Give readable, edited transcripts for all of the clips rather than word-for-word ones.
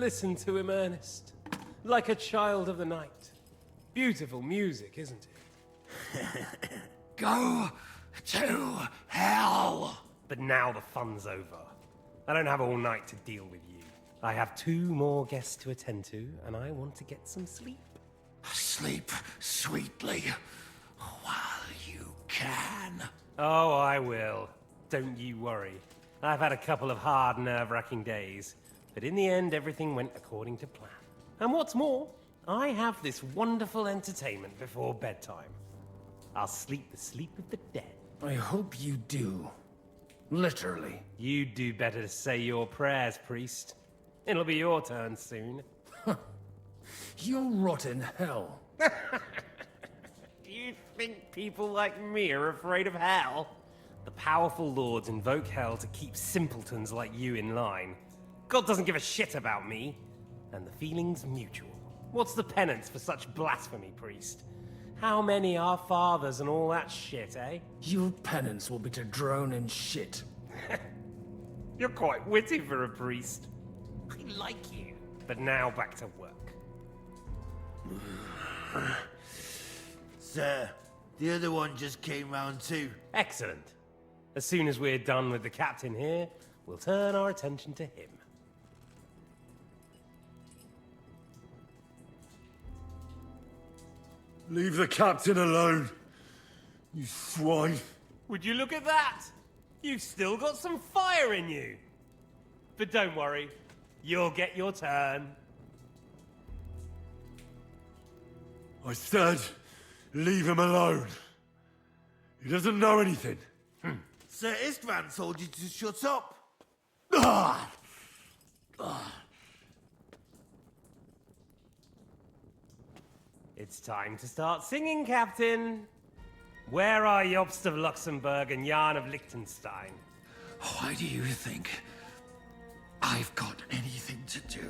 Listen to him, Ernest. Like a child of the night. Beautiful music, isn't it? Go to hell! But now the fun's over. I don't have all night to deal with you. I have 2 more guests to attend to, and I want to get some sleep. Sleep sweetly while you can. Oh, I will. Don't you worry. I've had a couple of hard, nerve-wracking days, but in the end, everything went according to plan. And what's more, I have this wonderful entertainment before bedtime. I'll sleep the sleep of the dead. I hope you do. Literally. You'd do better to say your prayers, priest. It'll be your turn soon. You'll rot in hell. Do you think people like me are afraid of hell? The powerful lords invoke hell to keep simpletons like you in line. God doesn't give a shit about me. And the feeling's mutual. What's the penance for such blasphemy, priest? How many are fathers and all that shit, eh? Your penance will be to drown in shit. You're quite witty for a priest. I like you. But now back to work. Sir, the other one just came round too. Excellent. As soon as we're done with the captain here, we'll turn our attention to him. Leave the captain alone, you swine. Would you look at that? You've still got some fire in you. But don't worry, you'll get your turn. I said, leave him alone. He doesn't know anything. Sir Istvan told you to shut up. Ah! It's time to start singing, Captain. Where are Jobst of Luxembourg and Jan of Liechtenstein? Why do you think I've got anything to do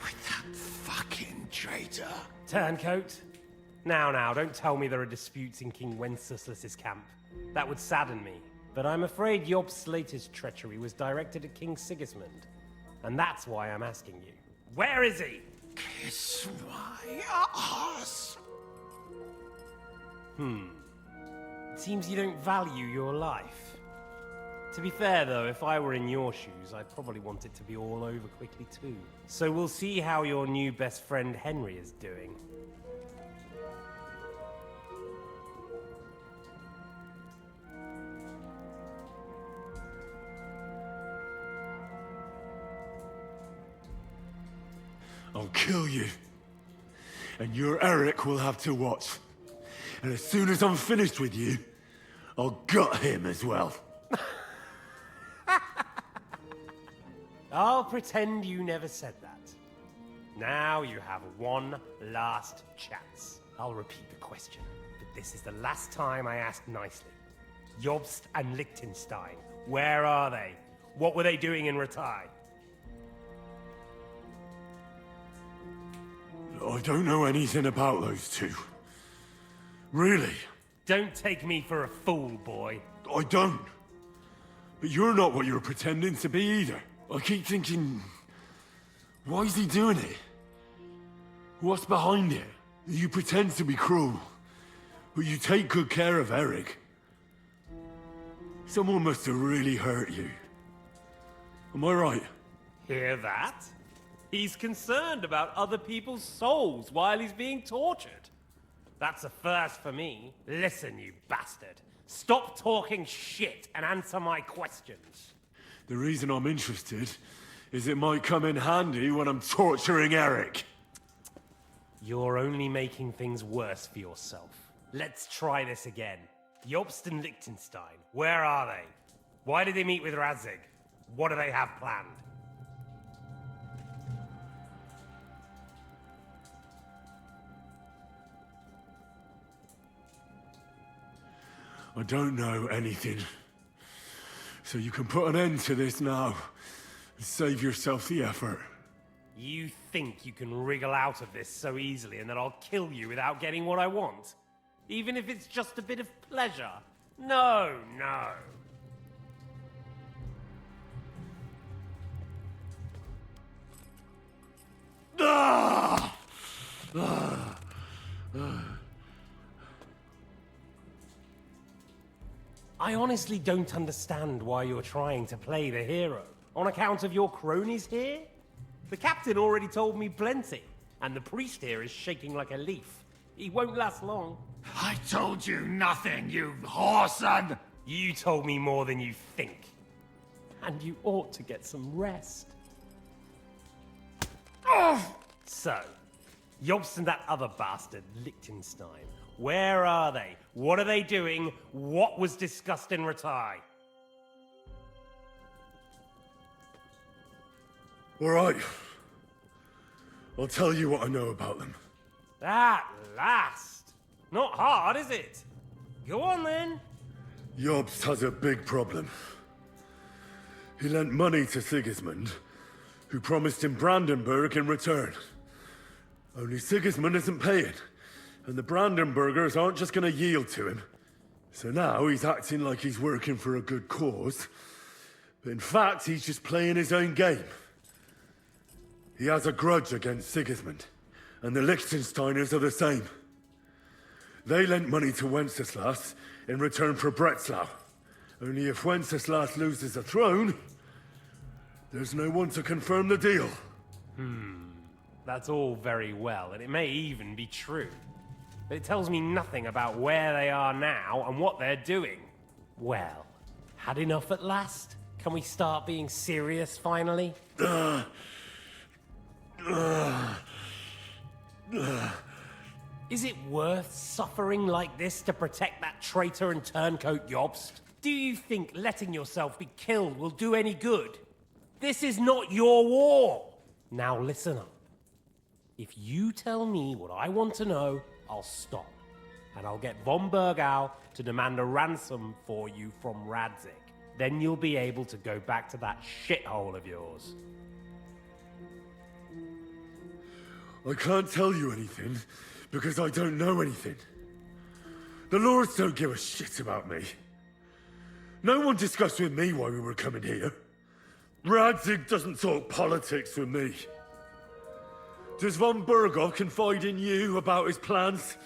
with that fucking traitor? Turncoat. Now, don't tell me there are disputes in King Wenceslas's camp. That would sadden me. But I'm afraid Jobst's latest treachery was directed at King Sigismund. And that's why I'm asking you. Where is he? Kiss my ass. It seems you don't value your life. To be fair, though, if I were in your shoes, I'd probably want it to be all over quickly, too. So we'll see how your new best friend Henry is doing. I'll kill you. And your Eric will have to watch. And as soon as I'm finished with you, I'll gut him as well. I'll pretend you never said that. Now you have one last chance. I'll repeat the question, but this is the last time I ask nicely. Jobst and Liechtenstein, where are they? What were they doing in Ratai? I don't know anything about those two. Really? Don't take me for a fool, boy. I don't. But you're not what you're pretending to be either. I keep thinking, why is he doing it? What's behind it? You pretend to be cruel, but you take good care of Eric. Someone must have really hurt you. Am I right? Hear that? He's concerned about other people's souls while he's being tortured. That's a first for me. Listen, you bastard. Stop talking shit and answer my questions. The reason I'm interested is it might come in handy when I'm torturing Eric. You're only making things worse for yourself. Let's try this again. Jobst and Liechtenstein, where are they? Why did they meet with Razig? What do they have planned? I don't know anything. So you can put an end to this now. And save yourself the effort. You think you can wriggle out of this so easily and that I'll kill you without getting what I want? Even if it's just a bit of pleasure? No. I honestly don't understand why you're trying to play the hero. On account of your cronies here? The captain already told me plenty, and the priest here is shaking like a leaf. He won't last long. I told you nothing, you whoreson! You told me more than you think. And you ought to get some rest. So, Jobst and that other bastard, Liechtenstein, where are they? What are they doing? What was discussed in Ratai? All right. I'll tell you what I know about them. At last! Not hard, is it? Go on then. Jobst has a big problem. He lent money to Sigismund, who promised him Brandenburg in return. Only Sigismund isn't paying, and the Brandenburgers aren't just gonna yield to him. So now he's acting like he's working for a good cause, but in fact he's just playing his own game. He has a grudge against Sigismund, and the Liechtensteiners are the same. They lent money to Wenceslas in return for Breslau. Only if Wenceslas loses the throne, there's no one to confirm the deal. That's all very well, and it may even be true. But it tells me nothing about where they are now and what they're doing. Well, had enough at last? Can we start being serious finally? Is it worth suffering like this to protect that traitor and turncoat Jobst? Do you think letting yourself be killed will do any good? This is not your war! Now listen up. If you tell me what I want to know, I'll stop. And I'll get von Bergau to demand a ransom for you from Radzik. Then you'll be able to go back to that shithole of yours. I can't tell you anything, because I don't know anything. The lords don't give a shit about me. No one discussed with me why we were coming here. Radzik doesn't talk politics with me. Does von Bergov confide in you about his plans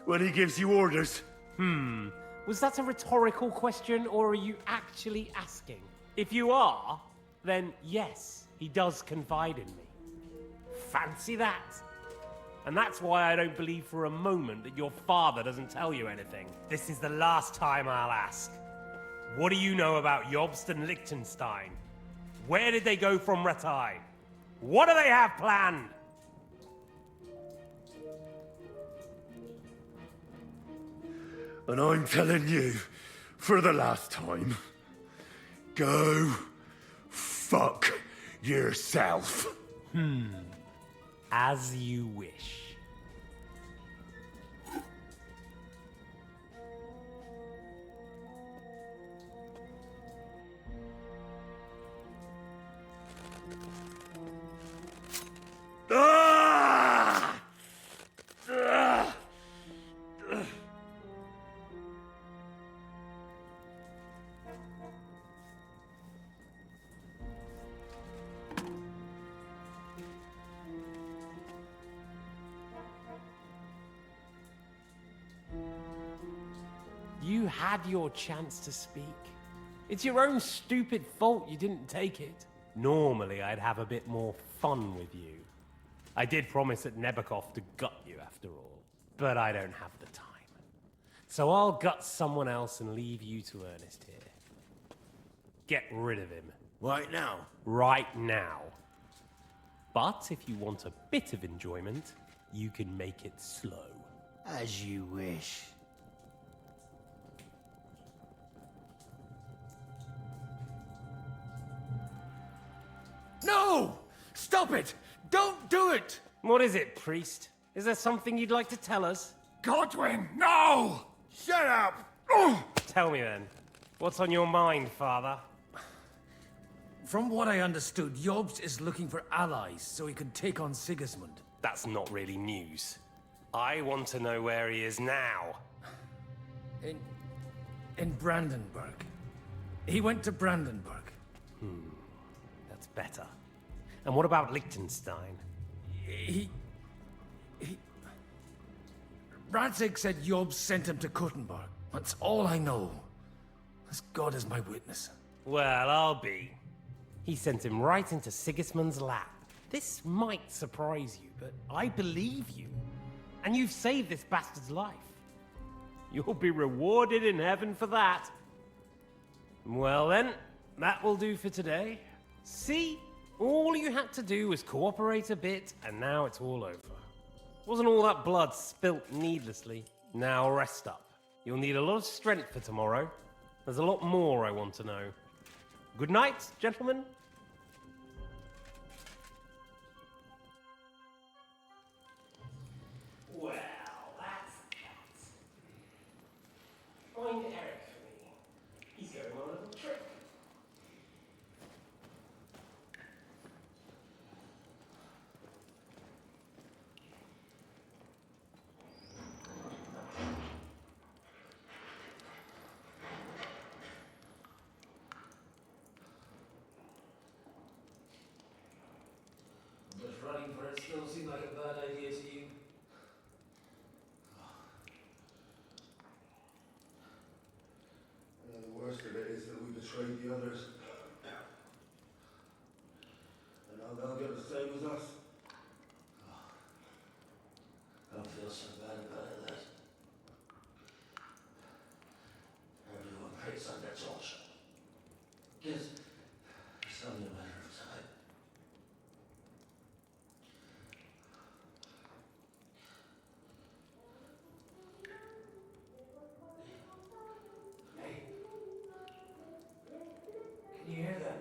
when he gives you orders? Was that a rhetorical question, or are you actually asking? If you are, then yes, he does confide in me. Fancy that. And that's why I don't believe for a moment that your father doesn't tell you anything. This is the last time I'll ask. What do you know about Jobst and Liechtenstein? Where did they go from Ratai? What do they have planned? And I'm telling you, for the last time, go fuck yourself. As you wish. Ah! You had your chance to speak. It's your own stupid fault you didn't take it. Normally, I'd have a bit more fun with you. I did promise at Nebakov to gut you after all, but I don't have the time. So I'll gut someone else and leave you to Ernest here. Get rid of him. Right now. Right now. But if you want a bit of enjoyment, you can make it slow. As you wish. No! Stop it! Don't do it! What is it, priest? Is there something you'd like to tell us? Godwin, no! Shut up! Tell me then. What's on your mind, father? From what I understood, Jobst is looking for allies so he can take on Sigismund. That's not really news. I want to know where he is now. In Brandenburg. He went to Brandenburg. That's better. And what about Liechtenstein? Radzik said Jobst sent him to Kuttenberg. That's all I know. as God is my witness. Well, I'll be. He sent him right into Sigismund's lap. This might surprise you, but I believe you. And you've saved this bastard's life. You'll be rewarded in heaven for that. Well then, that will do for today. See? All you had to do was cooperate a bit, and now it's all over. Wasn't all that blood spilt needlessly. Now rest up. You'll need a lot of strength for tomorrow. There's a lot more I want to know. Good night, gentlemen. Well, that's that. Find Eric for me. He's going on a little trip. Does running for it still seem like a bad idea to you? The worst of it is that we betrayed the others. And now they'll get the same as us. I don't feel so bad about it, that. Everyone prays under torture. Guess it's only a matter of time. Hey. Can you hear that?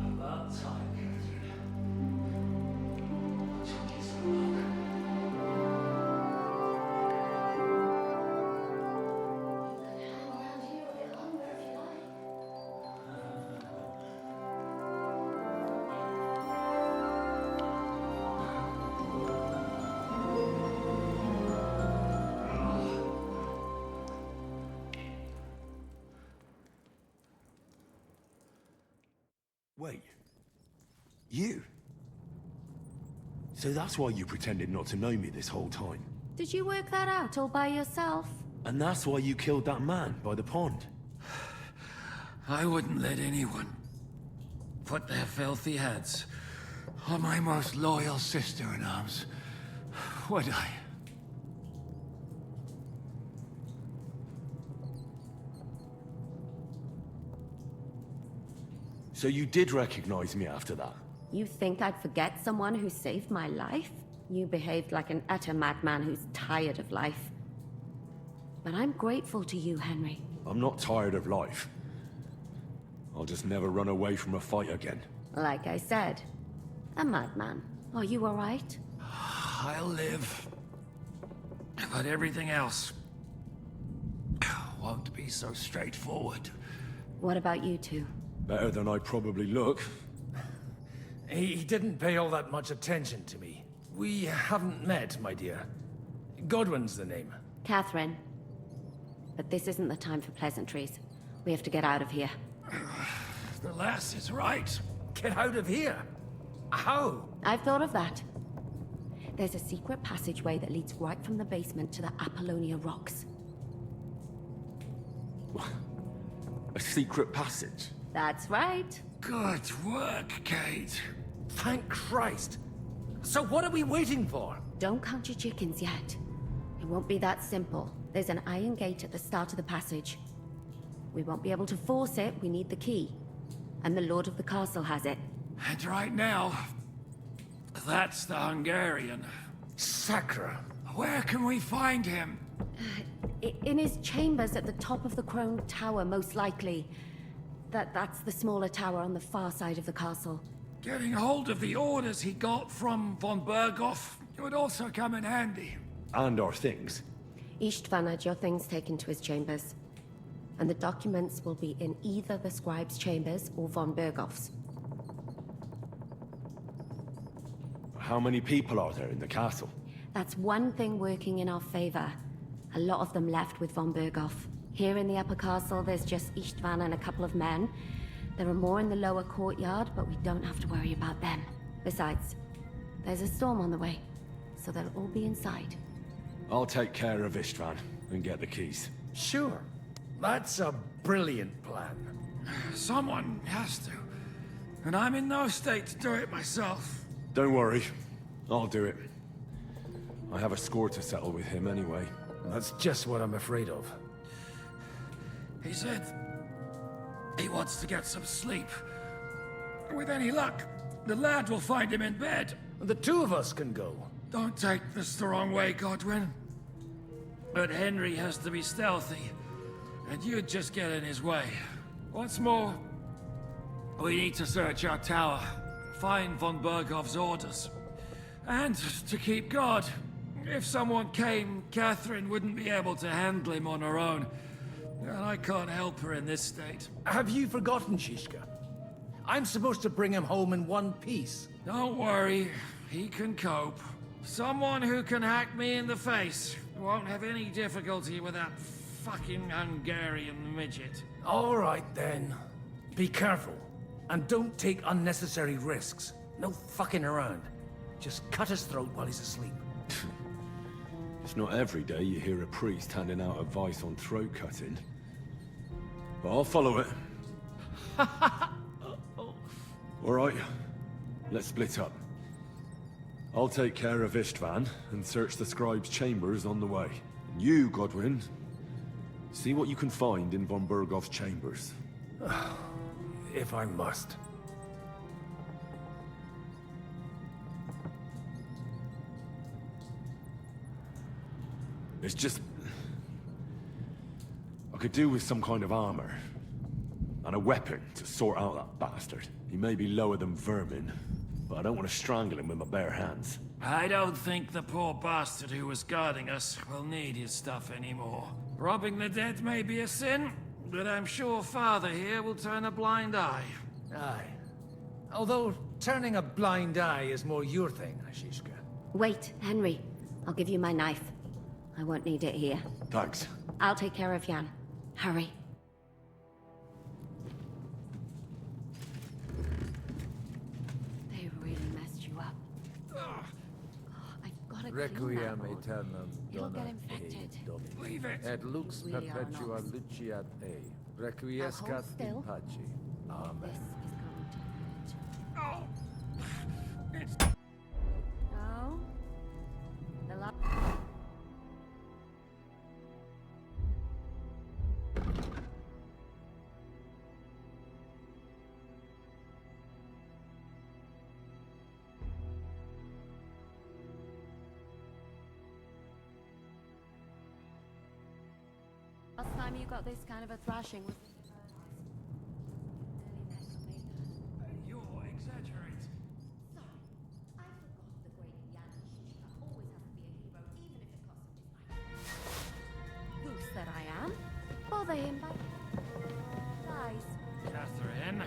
About time, Catherine. Took you so long. Wait. You? So that's why you pretended not to know me this whole time? Did you work that out all by yourself? And that's why you killed that man by the pond? I wouldn't let anyone put their filthy heads on my most loyal sister-in-arms, would I? So you did recognize me after that? You think I'd forget someone who saved my life? You behaved like an utter madman who's tired of life. But I'm grateful to you, Henry. I'm not tired of life. I'll just never run away from a fight again. Like I said, a madman. Are you all right? I'll live. But everything else won't be so straightforward. What about you two? Better than I probably look. He didn't pay all that much attention to me. We haven't met, my dear. Godwin's the name. Catherine. But this isn't the time for pleasantries. We have to get out of here. The lass is right. Get out of here! How? I've thought of that. There's a secret passageway that leads right from the basement to the Apollonia Rocks. A secret passage? That's right. Good work, Kate. Thank Christ! So what are we waiting for? Don't count your chickens yet. It won't be that simple. There's an iron gate at the start of the passage. We won't be able to force it, we need the key. And the Lord of the Castle has it. And right now, that's the Hungarian. Sacra. Where can we find him? In his chambers at the top of the Crone Tower, most likely. That's the smaller tower on the far side of the castle. Getting hold of the orders he got from von Berghoff would also come in handy. And our things. Istvan had your things taken to his chambers. And the documents will be in either the scribe's chambers or von Berghoff's. How many people are there in the castle? That's one thing working in our favor. A lot of them left with von Berghoff. Here in the upper castle, there's just Istvan and a couple of men. There are more in the lower courtyard, but we don't have to worry about them. Besides, there's a storm on the way, so they'll all be inside. I'll take care of Istvan and get the keys. Sure. That's a brilliant plan. Someone has to. And I'm in no state to do it myself. Don't worry, I'll do it. I have a score to settle with him anyway. That's just what I'm afraid of. He said he wants to get some sleep. With any luck, the lad will find him in bed. The two of us can go. Don't take this the wrong way, Godwin. But Henry has to be stealthy, and you'd just get in his way. What's more, we need to search our tower, find von Berghoff's orders. And to keep guard. If someone came, Catherine wouldn't be able to handle him on her own. And I can't help her in this state. Have you forgotten, Shishka? I'm supposed to bring him home in one piece. Don't worry, he can cope. Someone who can hack me in the face won't have any difficulty with that fucking Hungarian midget. All right, then. Be careful. And don't take unnecessary risks. No fucking around. Just cut his throat while he's asleep. It's not every day you hear a priest handing out advice on throat cutting. But I'll follow it. Alright, let's split up. I'll take care of Istvan and search the scribe's chambers on the way. And you, Godwin, see what you can find in von Berghoff's chambers. If I must. It's just... I could do with some kind of armor. And a weapon to sort out that bastard. He may be lower than vermin, but I don't want to strangle him with my bare hands. I don't think the poor bastard who was guarding us will need his stuff anymore. Robbing the dead may be a sin, but I'm sure Father here will turn a blind eye. Aye. Although, turning a blind eye is more your thing, Ashishka. Wait, Henry. I'll give you my knife. I won't need it here. Thanks. I'll take care of Jan. Hurry. They really messed you up. Oh, I've got to clean that Requiem wound. aeternam It'll get donat infected. ei Domine. Leave it. Et lux Really are perpetua not. luciat ei. Now Requiescat hold in still. pace. Amen. This is going to hurt. Oh. It's... Oh? The last... Last time you got this kind of a thrashing was... You're exaggerating. Sorry, I forgot the great Jan Shishka always has to be a hero, even if it costs him his life. Goose that I am. Bother him by... Guys. Catherine.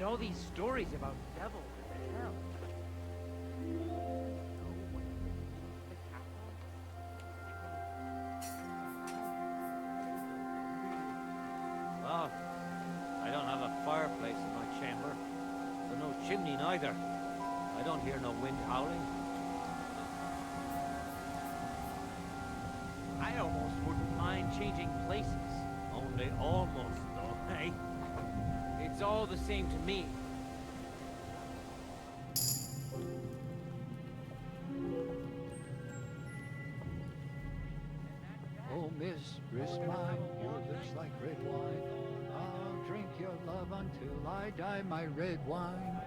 And all these stories about devils and hell. Well, I don't have a fireplace in my chamber. There's no chimney neither. I don't hear no wind howling. I almost wouldn't mind changing places. Only almost, though, eh? It's all the same to me. Oh, mistress mine, your lips like red wine. I'll drink your love until I die, my red wine.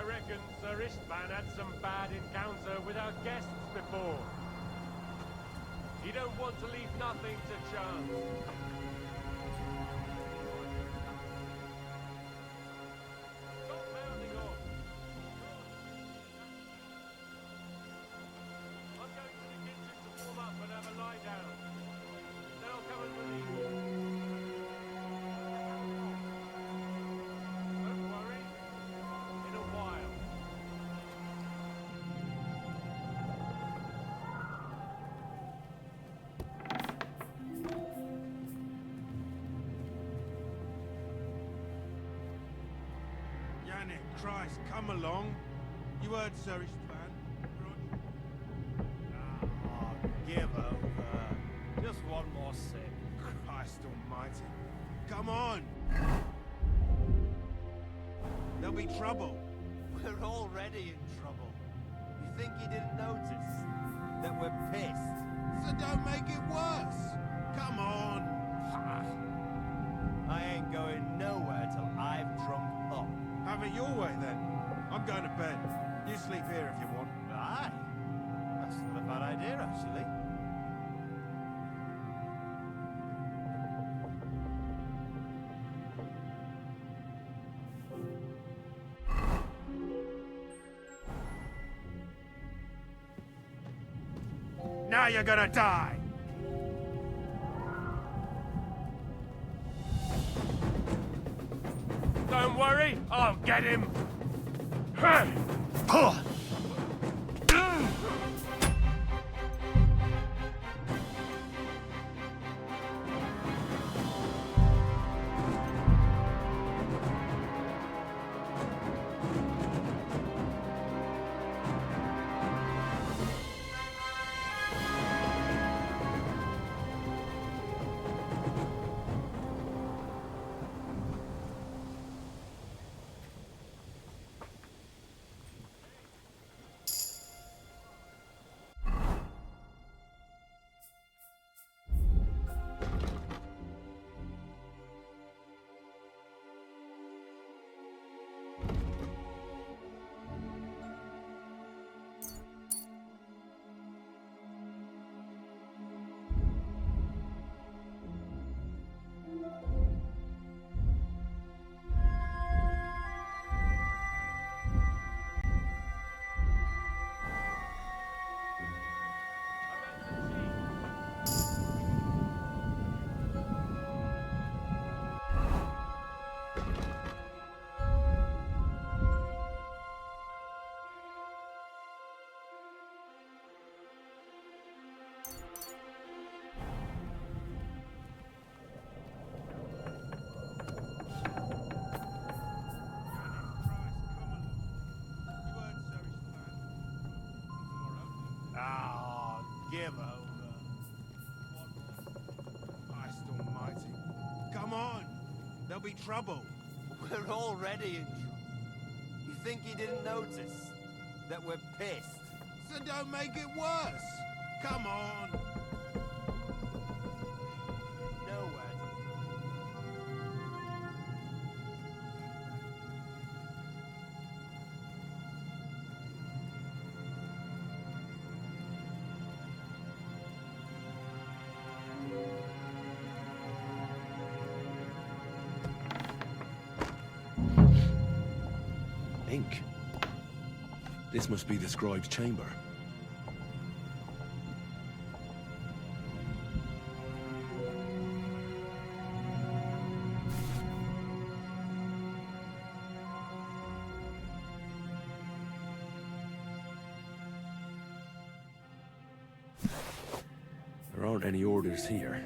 reckon Sir Istvan had some bad encounter with our guests before. You don't want to leave nothing to chance. Stop mouthing off. I'm going to the kitchen to warm up and have a lie down. Then I'll come and relieve you. Don't worry. In a while. Yannick, Christ, come along. You heard Sir Istvan. Oh, give over. Just one more sip. Christ almighty. Come on. There'll be trouble. We're already in trouble. You think he didn't notice that we're pissed? So don't make it worse. Come on. I ain't going nowhere till I've drunk up. Have it your way then. I'm going to bed. You sleep here if you want. Aye. That's not a bad idea, actually. Now you're gonna die. Don't worry, I'll get him. Ah, give over. Christ almighty. Come on. There'll be trouble. We're already in trouble. You think he didn't notice that we're pissed? So don't make it worse. Come on. Nowhere. Ink. This must be the scribe's chamber. There aren't any orders here.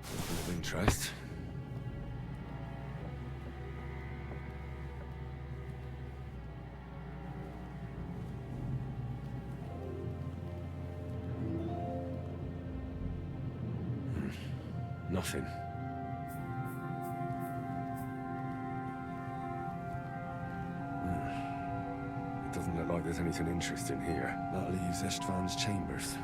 Of interest. Nothing. It doesn't look like there's anything interesting here. That leaves Istvan's chambers.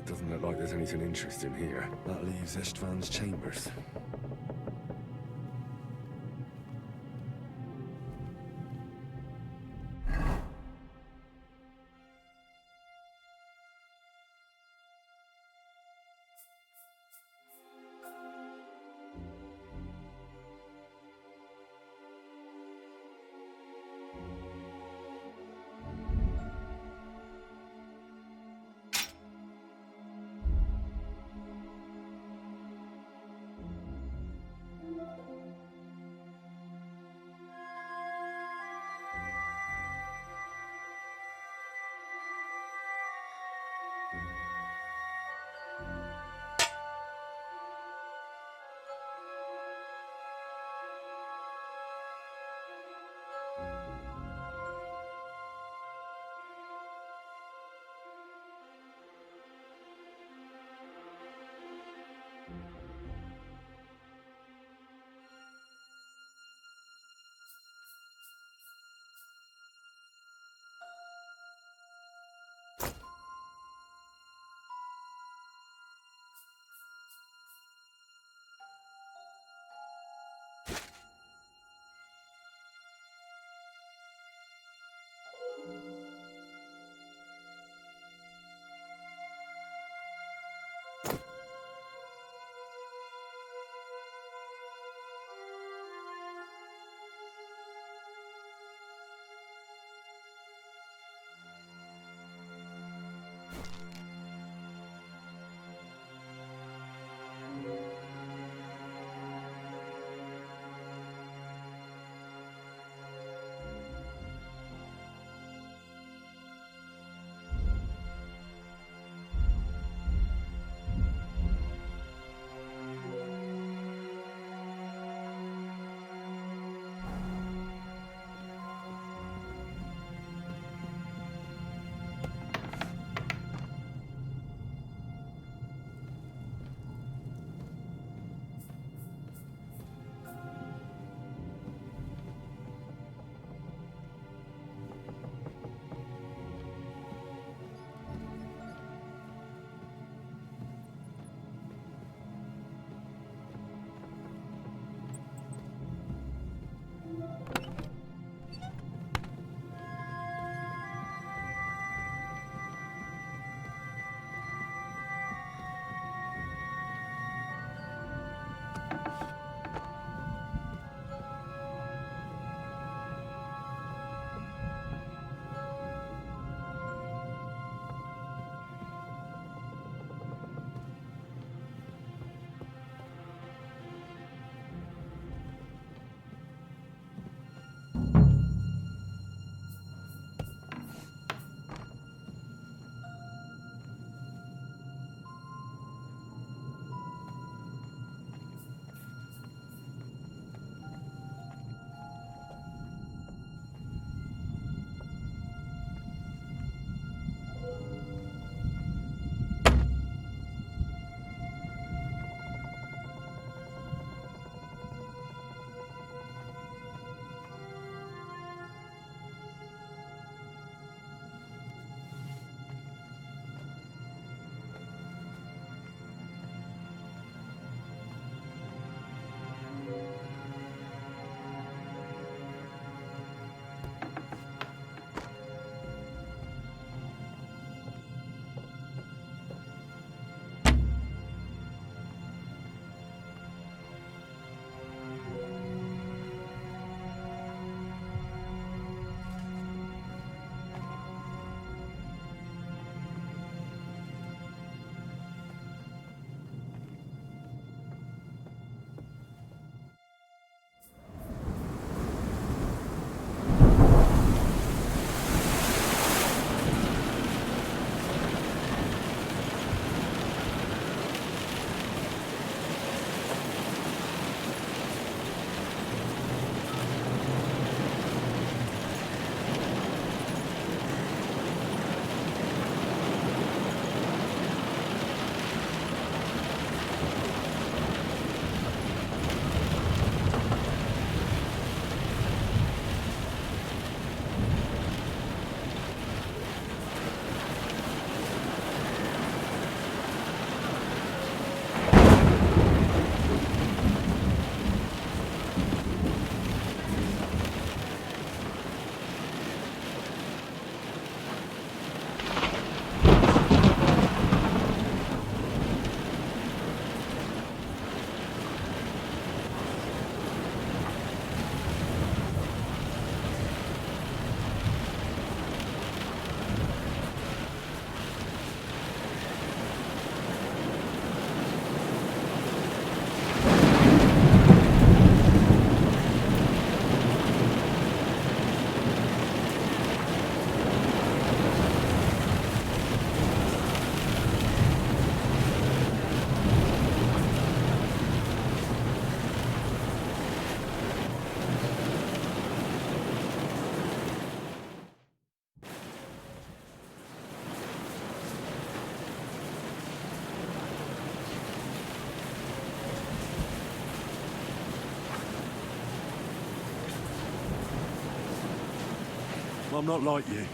Doesn't look like there's anything interesting here. That leaves Istvan's chambers. I'm not like you.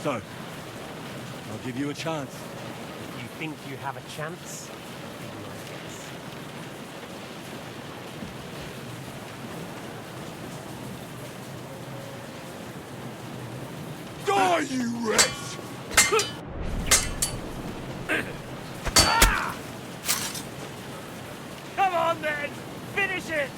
So, I'll give you a chance. You think you have a chance? Die, you wretch! Come on then! Finish it!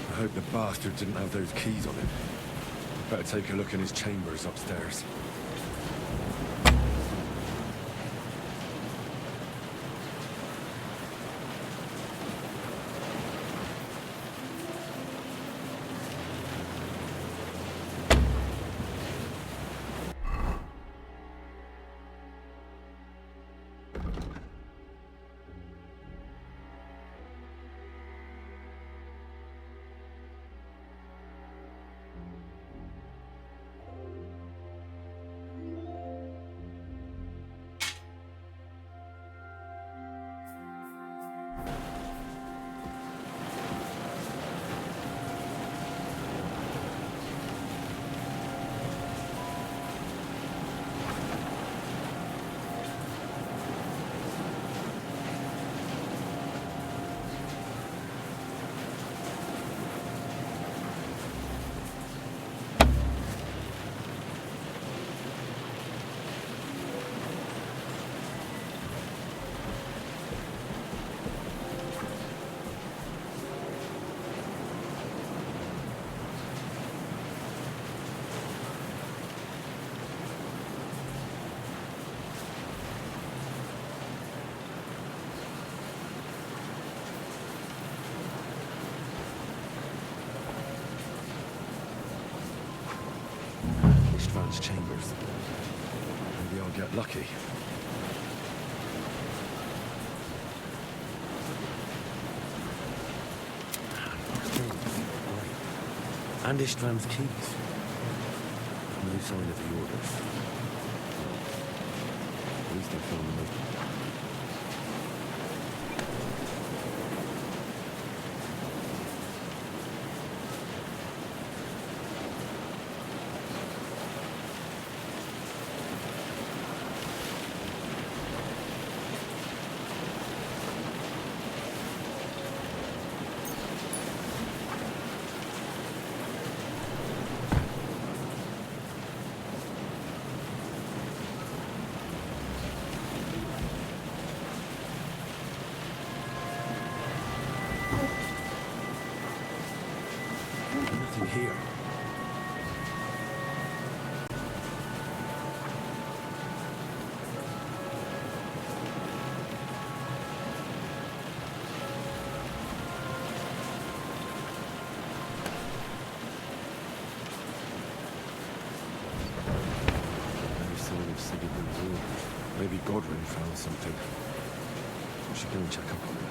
I hope the bastard didn't have those keys on him. Better take a look in his chambers upstairs. Chambers. Maybe I'll get lucky. And István's keys. No sign of the orders. At least I found them. Here. Maybe Godwin found something. We should go and check up on him.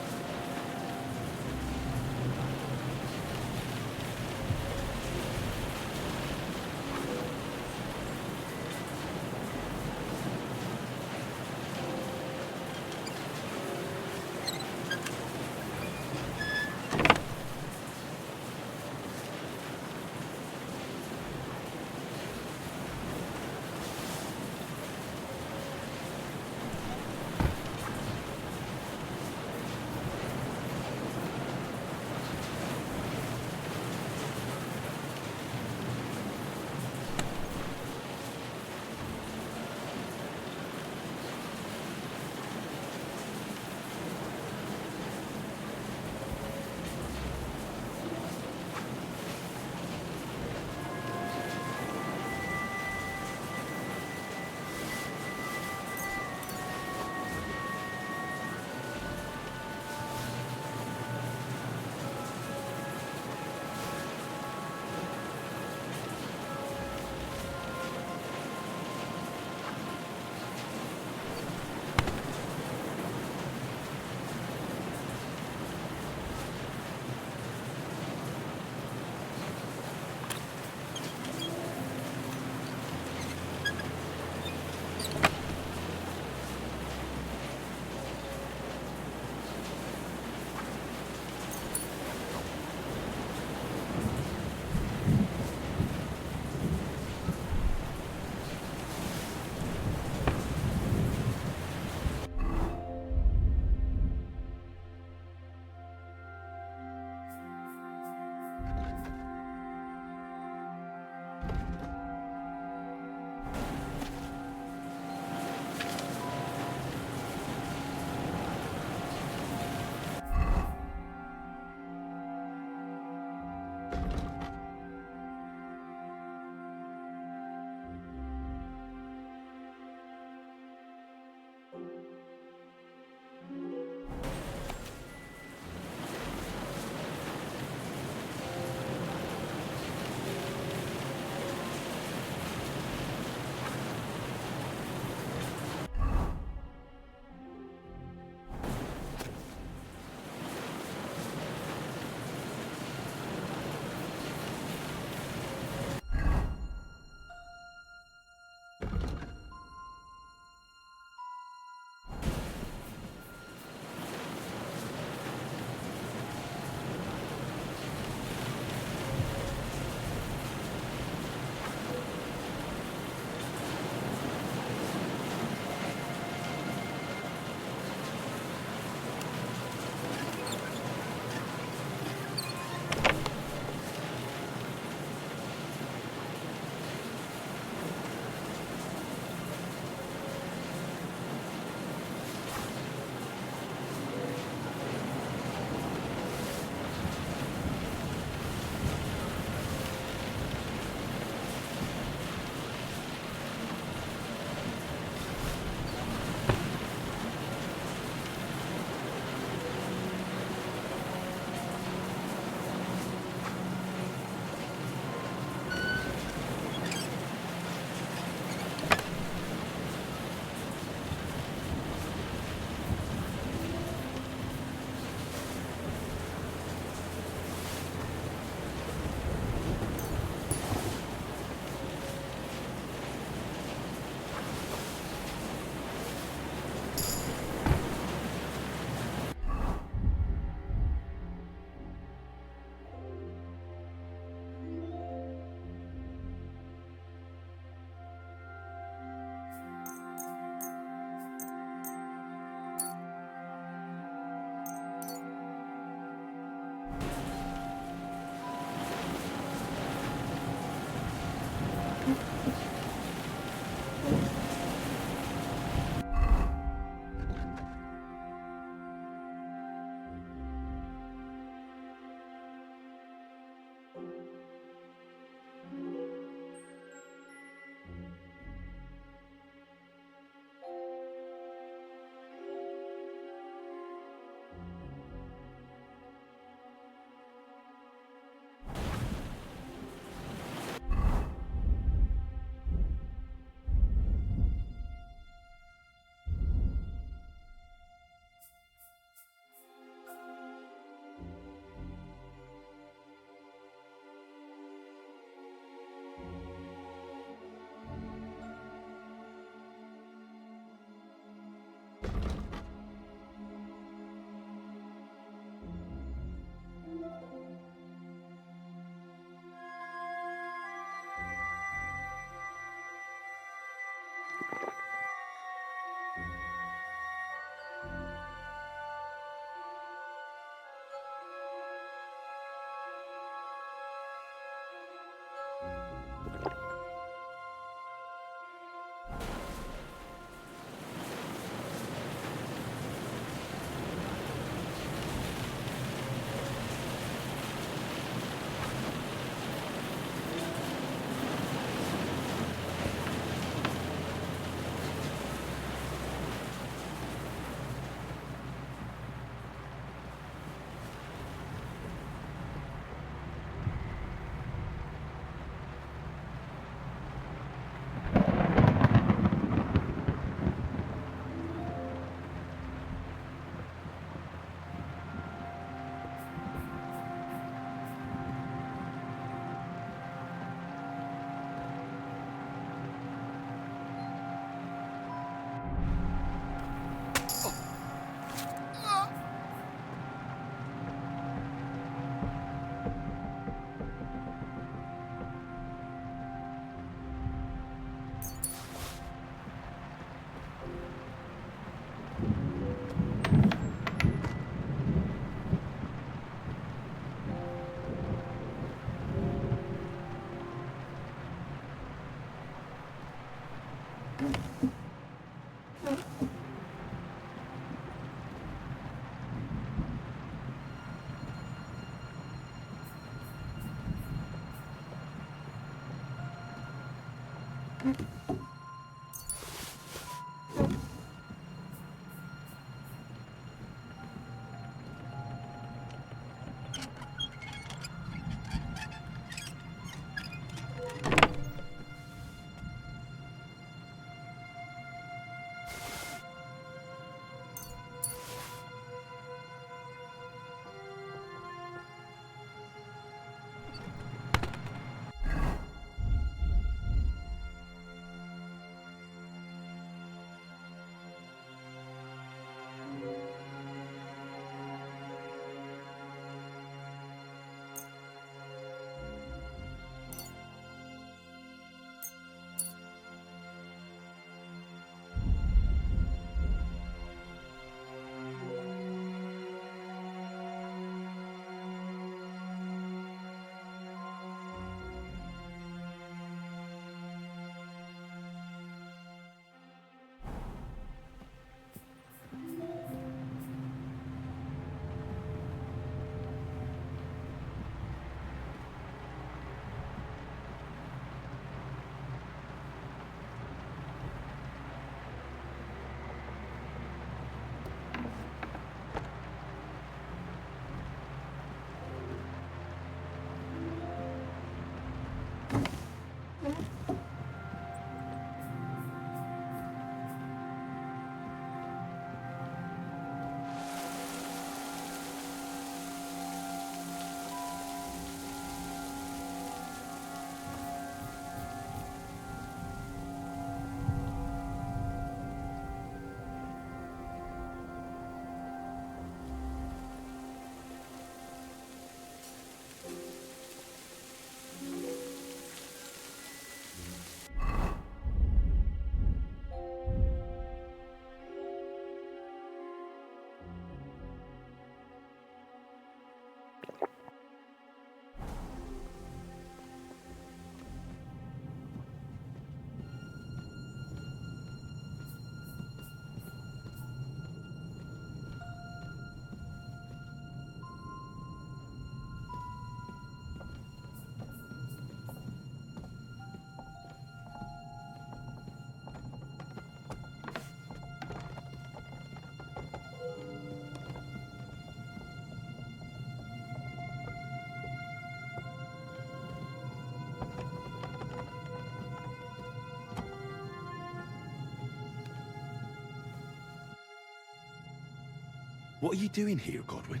What are you doing here, Godwin?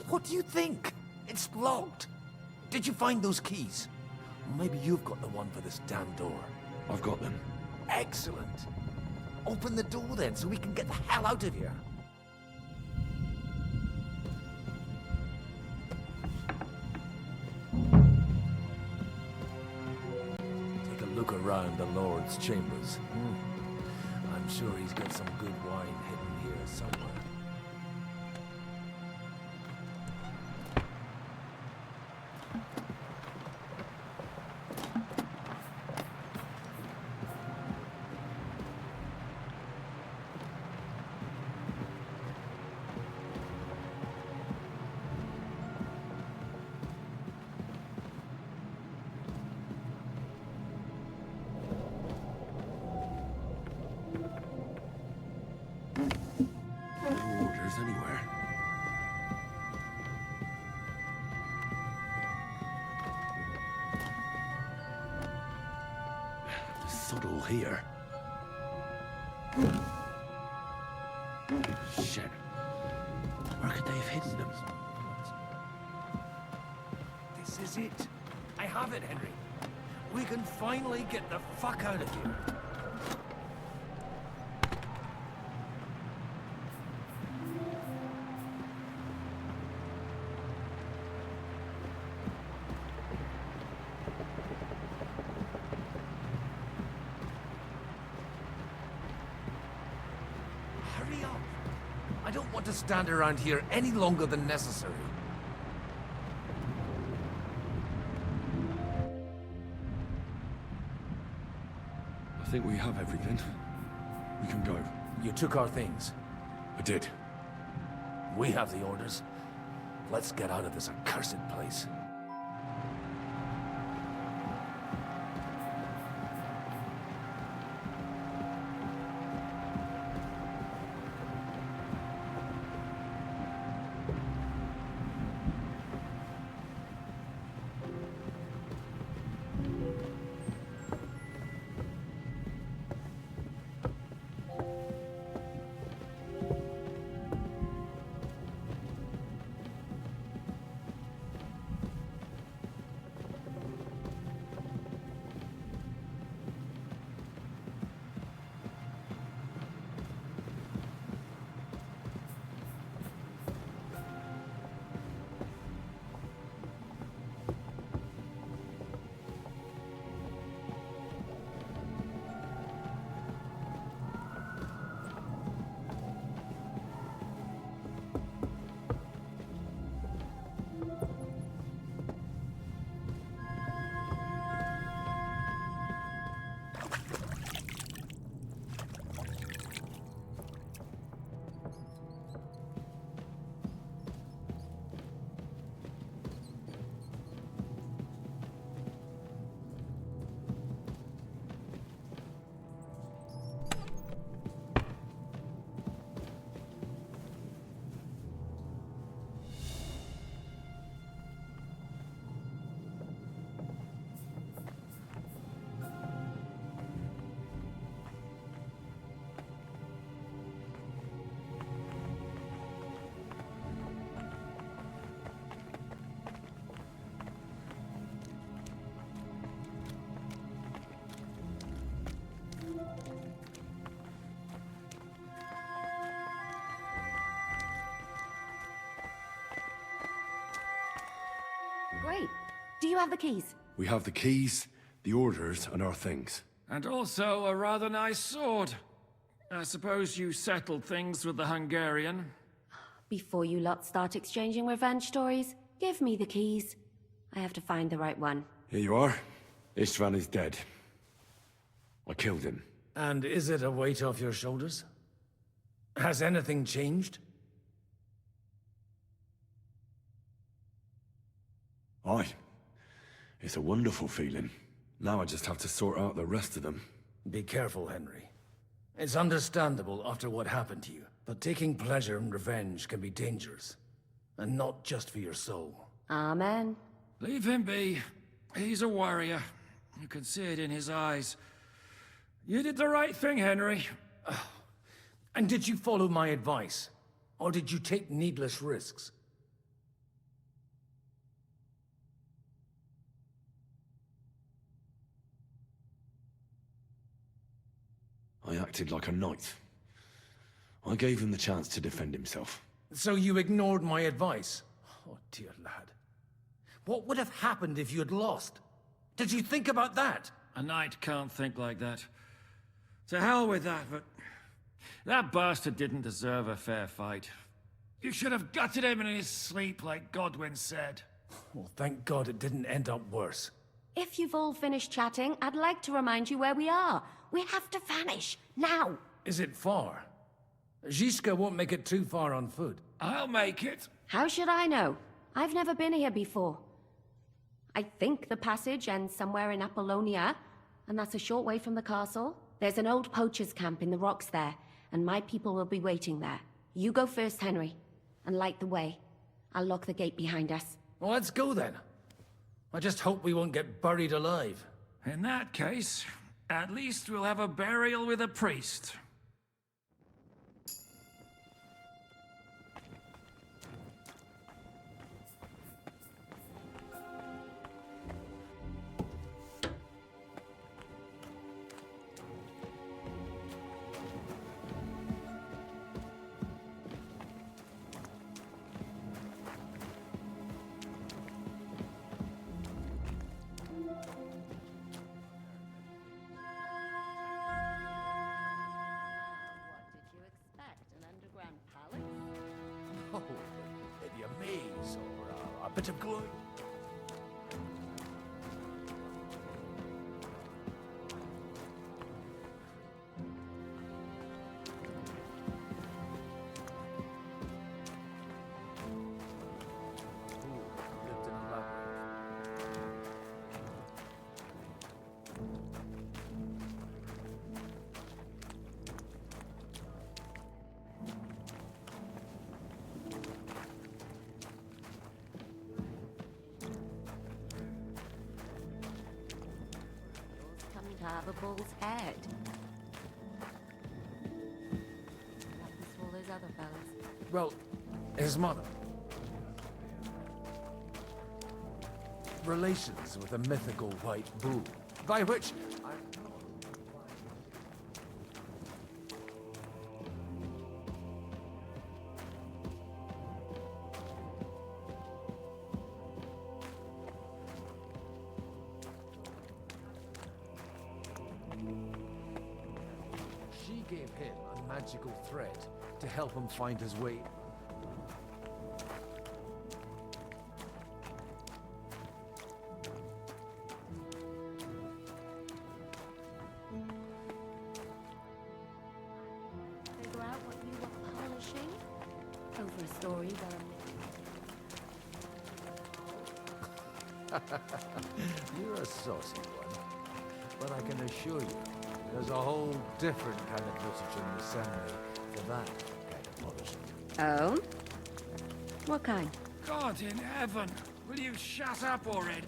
What do you think? It's locked. Did you find those keys? Maybe you've got the one for this damn door. I've got them. Excellent. Open the door then, so we can get the hell out of here. Take a look around the Lord's chambers. I'm sure he's got some good wine hidden here somewhere. Anywhere. The sod all here. Shit. Where could they have hidden them? This is it. I have it, Henry. We can finally get the fuck out of here. Hurry up. I don't want to stand around here any longer than necessary. I think we have everything. We can go. You took our things. I did. We have the orders. Let's get out of this accursed place. Great. Do you have the keys? We have the keys, the orders, and our things. And also a rather nice sword. I suppose you settled things with the Hungarian. Before you lot start exchanging revenge stories, give me the keys. I have to find the right one. Here you are. Istvan is dead. I killed him. And is it a weight off your shoulders? Has anything changed? Aye. It's a wonderful feeling. Now I just have to sort out the rest of them. Be careful, Henry. It's understandable after what happened to you, but taking pleasure in revenge can be dangerous. And not just for your soul. Amen. Leave him be. He's a warrior. You can see it in his eyes. You did the right thing, Henry. And did you follow my advice? Or did you take needless risks? I acted like a knight. I gave him the chance to defend himself. So you ignored my advice? Oh, dear lad. What would have happened if you had lost? Did you think about that? A knight can't think like that. To hell with that, but... that bastard didn't deserve a fair fight. You should have gutted him in his sleep, like Godwin said. Well, thank God it didn't end up worse. If you've all finished chatting, I'd like to remind you where we are. We have to vanish, now! Is it far? Zizka won't make it too far on foot. I'll make it. How should I know? I've never been here before. I think the passage ends somewhere in Apollonia, and that's a short way from the castle. There's an old poacher's camp in the rocks there, and my people will be waiting there. You go first, Henry, and light the way. I'll lock the gate behind us. Well, let's go then. I just hope we won't get buried alive. In that case, at least we'll have a burial with a priest. Maybe a maze or a bit of glory. to have a bull's head. What happens to all those other fellas? Well, his mother. Relations with a mythical white bull, by which she gave him a magical thread to help him find his way. Figure out what you were polishing? Over a story You're a saucy one, but I can assure you, there's a whole different kind of literature in the seminary for that kind of polishing. Oh? What kind? God in heaven! Will you shut up already?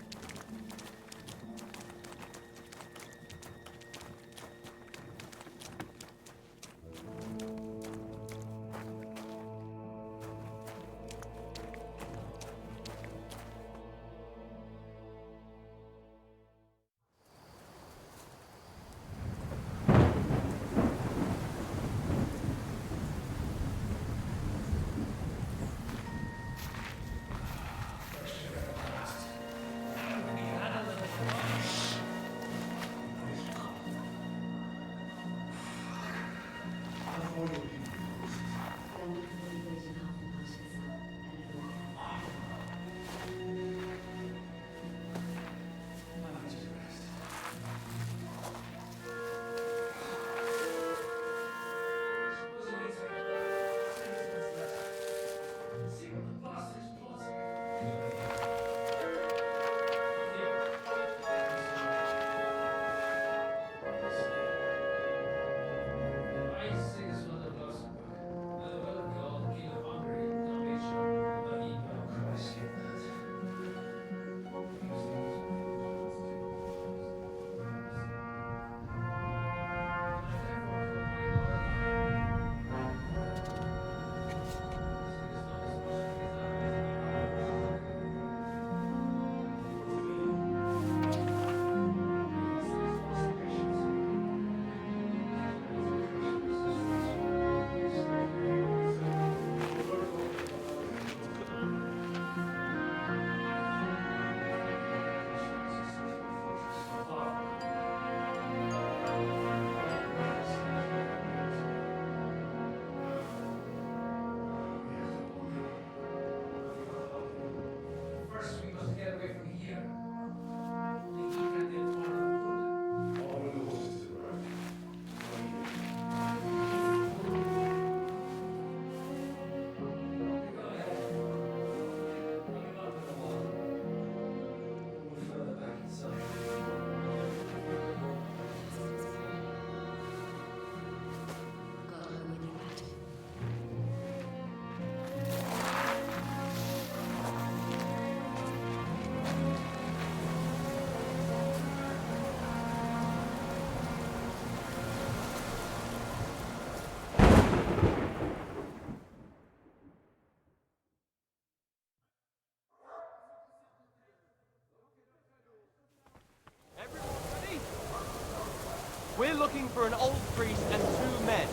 We're looking for an old priest and 2 men.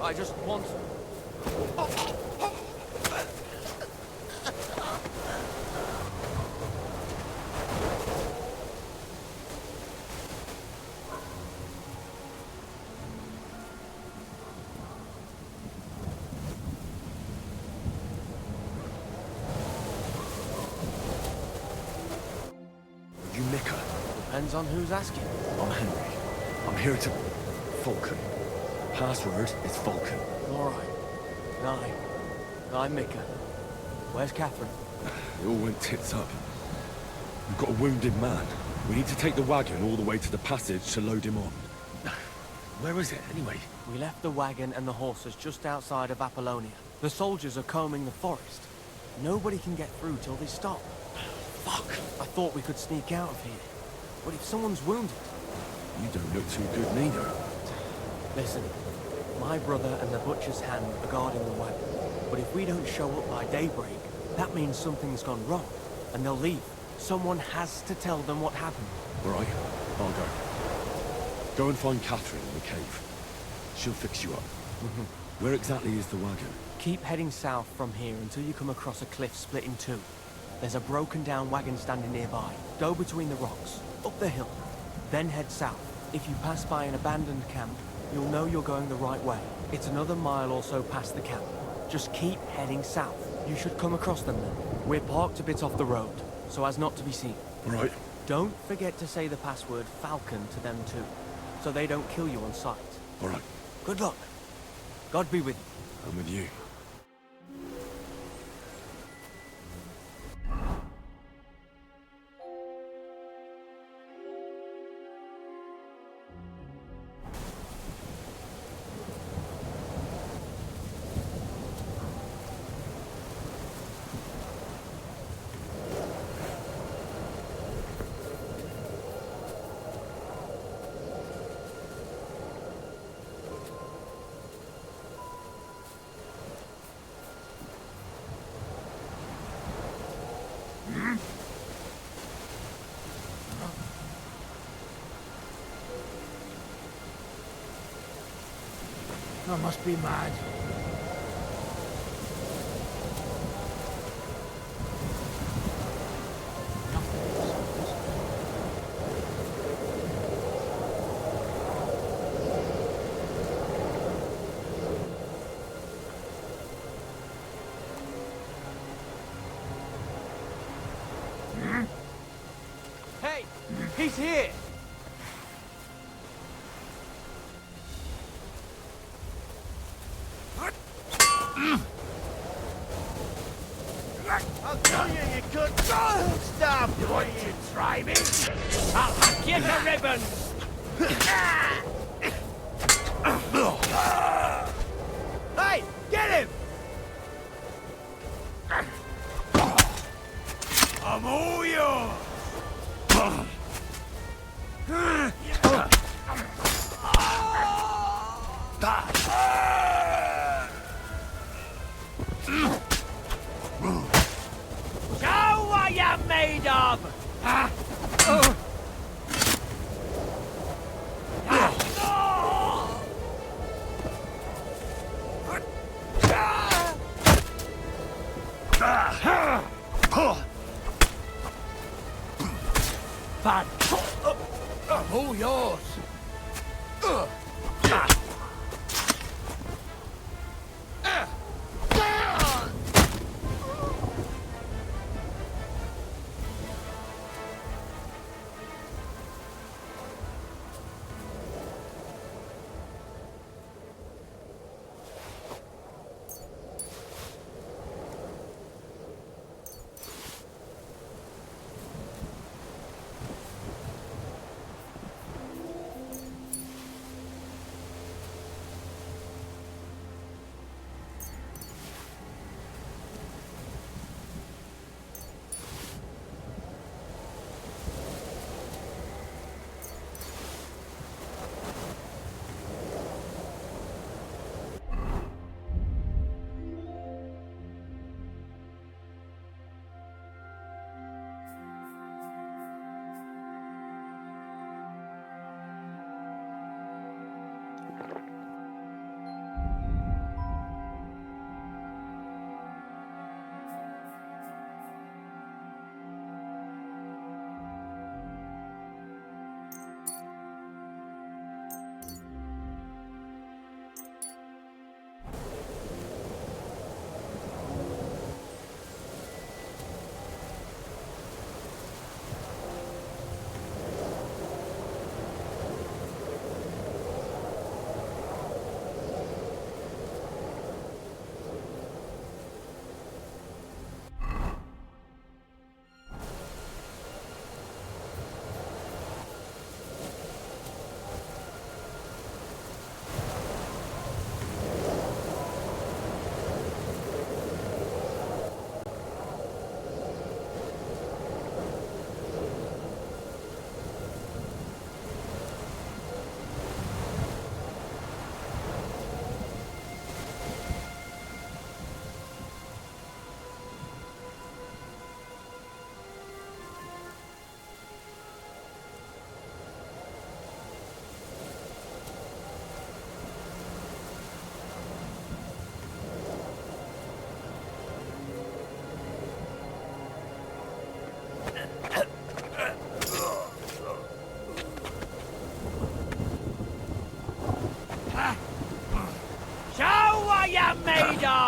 I just want... You Mika? Depends on who's asking. I'm Henry. I'm here to... Falcon. Password is Falcon. Alright. I'm Mika. Where's Catherine? It all went tits up. We've got a wounded man. We need to take the wagon all the way to the passage to load him on. Where is it, anyway? We left the wagon and the horses just outside of Apollonia. The soldiers are combing the forest. Nobody can get through till they stop. Fuck! I thought we could sneak out of here. But if someone's wounded... You don't look too good neither. Listen, my brother and the butcher's hand are guarding the wagon. But if we don't show up by daybreak, that means something's gone wrong. And they'll leave. Someone has to tell them what happened. All right, I'll go. Go and find Catherine in the cave. She'll fix you up. Where exactly is the wagon? Keep heading south from here until you come across a cliff split in two. There's a broken down wagon standing nearby. Go between the rocks, up the hill, then head south. If you pass by an abandoned camp, you'll know you're going the right way. It's another mile or so past the camp. Just keep heading south. You should come across them then. We're parked a bit off the road, so as not to be seen. All right. Don't forget to say the password Falcon to them too, so they don't kill you on sight. All right. Good luck. God be with you. I'm with you. I must be mad. Hey! He's here! I'll tell you, you could... Stop! You want to try me? I'll hack you to ribbons! Hey! Get him! I'm all yours! Show what you're made of! Bad. I'm all yours.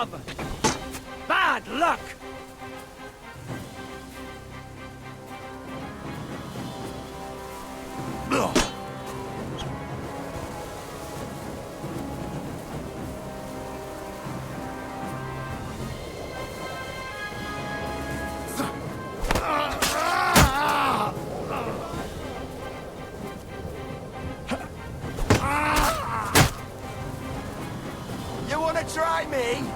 of bad luck! You wanna try me?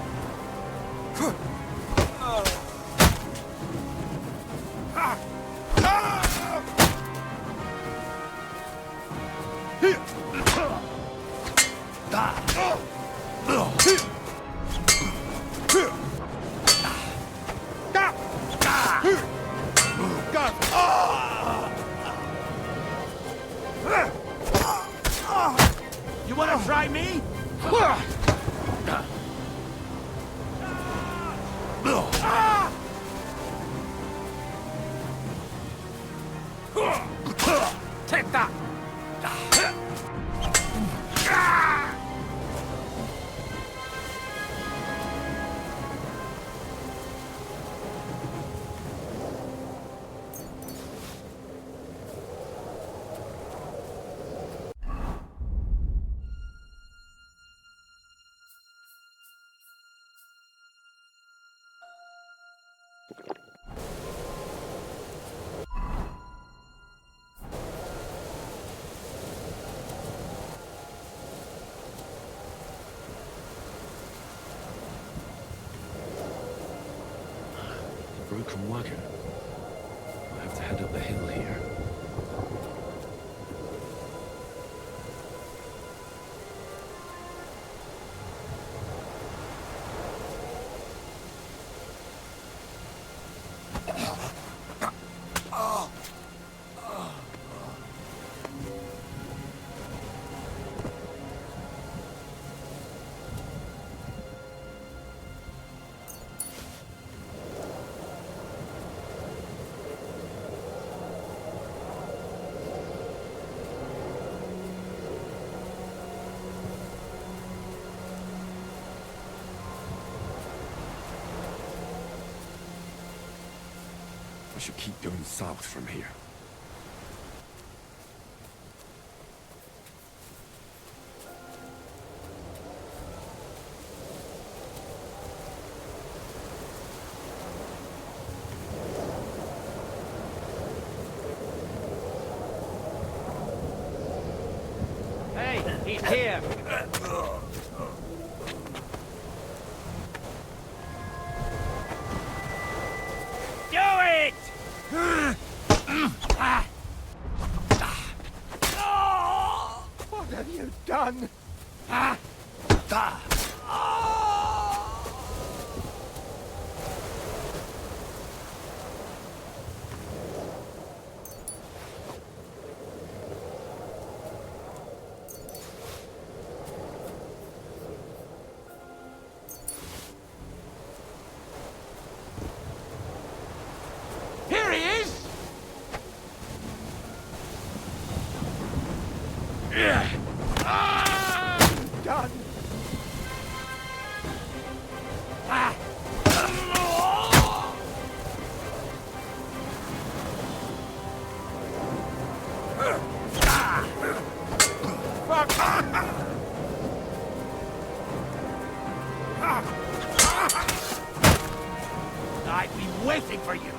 You wanna try me? Take that! Broken wagon. I have to head up the hill here. I should keep going south from here. Hey, he's here! Do it! What have you done? Here he is! Done. I've been waiting for you!